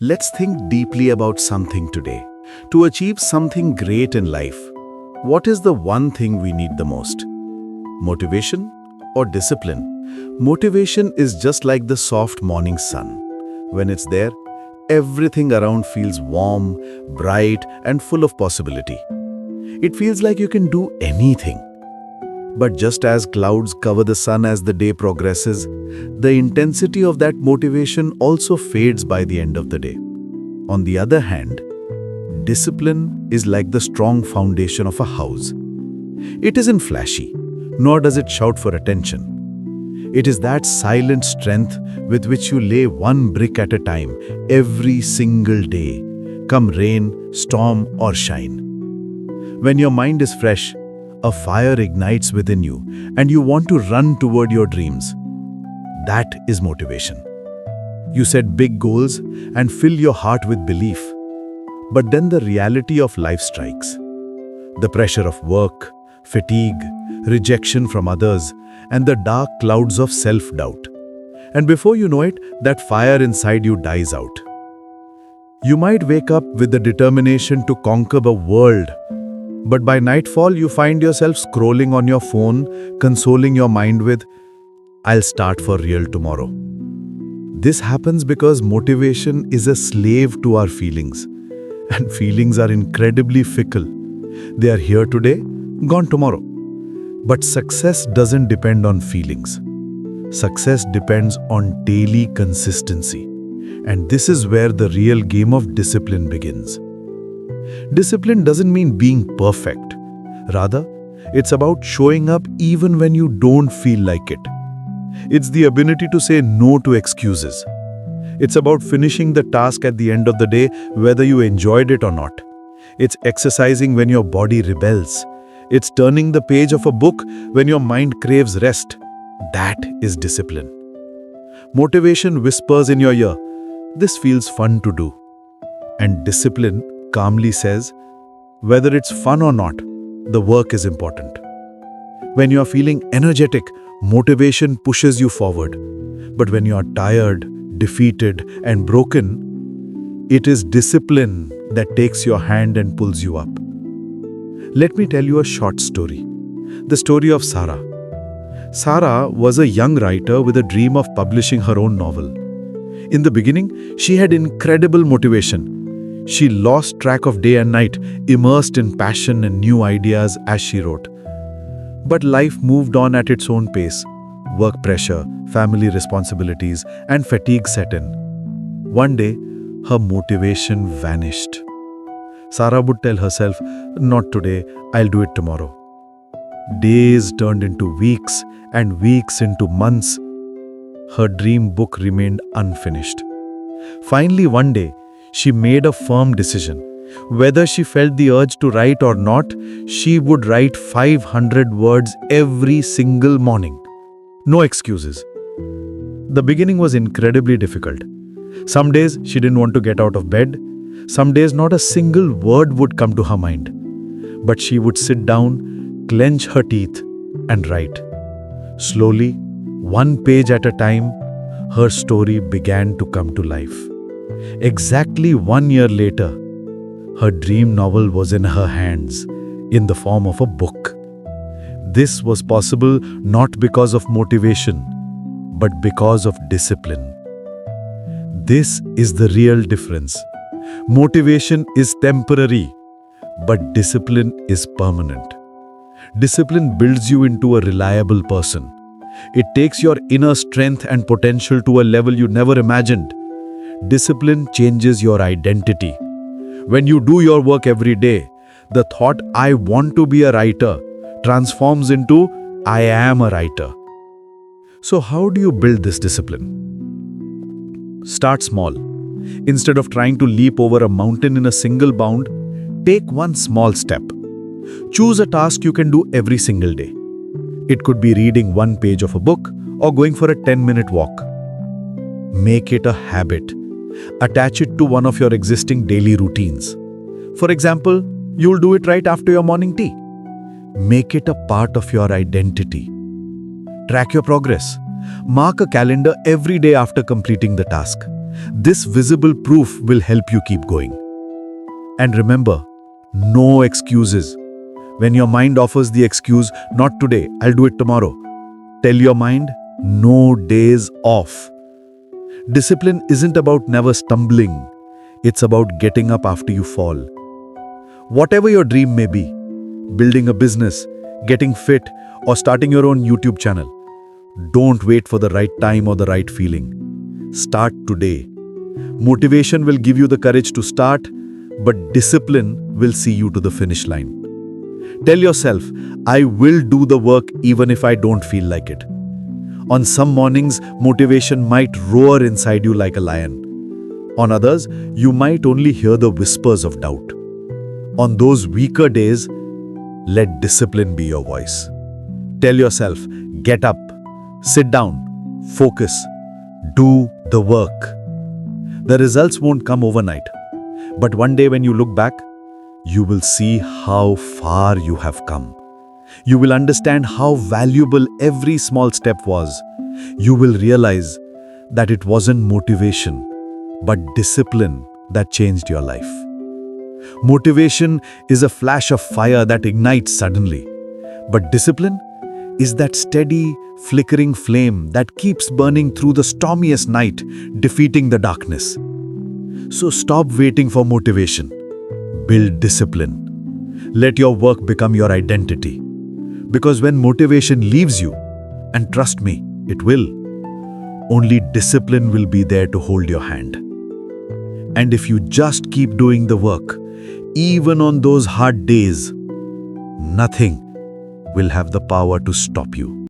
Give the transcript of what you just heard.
Let's think deeply about something today. To achieve something great in life, what is the one thing we need the most? Motivation or discipline? Motivation is just like the soft morning sun. When it's there, everything around feels warm, bright, and full of possibility. It feels like you can do anything. But just as clouds cover the sun as the day progresses, the intensity of that motivation also fades by the end of the day. On the other hand, discipline is like the strong foundation of a house. It isn't flashy, nor does it shout for attention. It is that silent strength with which you lay one brick at a time every single day, come rain, storm, or shine. When your mind is fresh, a fire ignites within you and you want to run toward your dreams. That is motivation. You set big goals and fill your heart with belief. But then the reality of life strikes. The pressure of work, fatigue, rejection from others, and the dark clouds of self-doubt. And before you know it, that fire inside you dies out. You might wake up with the determination to conquer the world, but by nightfall you find yourself scrolling on your phone, consoling your mind with, "I'll start for real tomorrow." This happens because motivation is a slave to our feelings, and feelings are incredibly fickle. They are here today, gone tomorrow. But success doesn't depend on feelings. Success depends on daily consistency. And this is where the real game of discipline begins. Discipline doesn't mean being perfect. Rather, it's about showing up even when you don't feel like it. It's the ability to say no to excuses. It's about finishing the task at the end of the day, whether you enjoyed it or not. It's exercising when your body rebels. It's turning the page of a book when your mind craves rest. That is discipline. Motivation whispers in your ear, "This feels fun to do." And discipline calmly says, whether it's fun or not, the work is important. When you are feeling energetic, motivation pushes you forward. But when you are tired, defeated, and broken, it is discipline that takes your hand and pulls you up. Let me tell you a short story. The story of Sara. Sara was a young writer with a dream of publishing her own novel. In the beginning, she had incredible motivation. She lost track of day and night, immersed in passion and new ideas as she wrote. But life moved on at its own pace. Work pressure, family responsibilities, and fatigue set in. One day, her motivation vanished. Sara would tell herself, "Not today, I'll do it tomorrow." Days turned into weeks, and weeks into months. Her dream book remained unfinished. Finally, one day, she made a firm decision. Whether she felt the urge to write or not, she would write 500 words every single morning. No excuses. The beginning was incredibly difficult. Some days she didn't want to get out of bed. Some days not a single word would come to her mind. But she would sit down, clench her teeth, and write. Slowly, one page at a time, her story began to come to life. Exactly 1 year later, her dream novel was in her hands, in the form of a book. This was possible not because of motivation, but because of discipline. This is the real difference. Motivation is temporary, but discipline is permanent. Discipline builds you into a reliable person. It takes your inner strength and potential to a level you never imagined. Discipline changes your identity. When you do your work every day, the thought, "I want to be a writer," transforms into, "I am a writer." So how do you build this discipline? Start small. Instead of trying to leap over a mountain in a single bound, take one small step. Choose a task you can do every single day. It could be reading one page of a book or going for a 10-minute walk. Make it a habit. Attach it to one of your existing daily routines. For example, you'll do it right after your morning tea. Make it a part of your identity. Track your progress. Mark a calendar every day after completing the task. This visible proof will help you keep going. And remember, no excuses. When your mind offers the excuse, not today, I'll do it tomorrow, tell your mind, no days off. Discipline isn't about never stumbling. It's about getting up after you fall. Whatever your dream may be, building a business, getting fit, or starting your own YouTube channel, don't wait for the right time or the right feeling. Start today. Motivation will give you the courage to start, but discipline will see you to the finish line. Tell yourself, I will do the work even if I don't feel like it. On some mornings, motivation might roar inside you like a lion. On others, you might only hear the whispers of doubt. On those weaker days, let discipline be your voice. Tell yourself, get up, sit down, focus, do the work. The results won't come overnight, but one day when you look back, you will see how far you have come. You will understand how valuable every small step was. You will realize that it wasn't motivation, but discipline that changed your life. Motivation is a flash of fire that ignites suddenly, but discipline is that steady, flickering flame that keeps burning through the stormiest night, defeating the darkness. So stop waiting for motivation. Build discipline. Let your work become your identity. Because when motivation leaves you, and trust me, it will, only discipline will be there to hold your hand. And if you just keep doing the work, even on those hard days, nothing will have the power to stop you.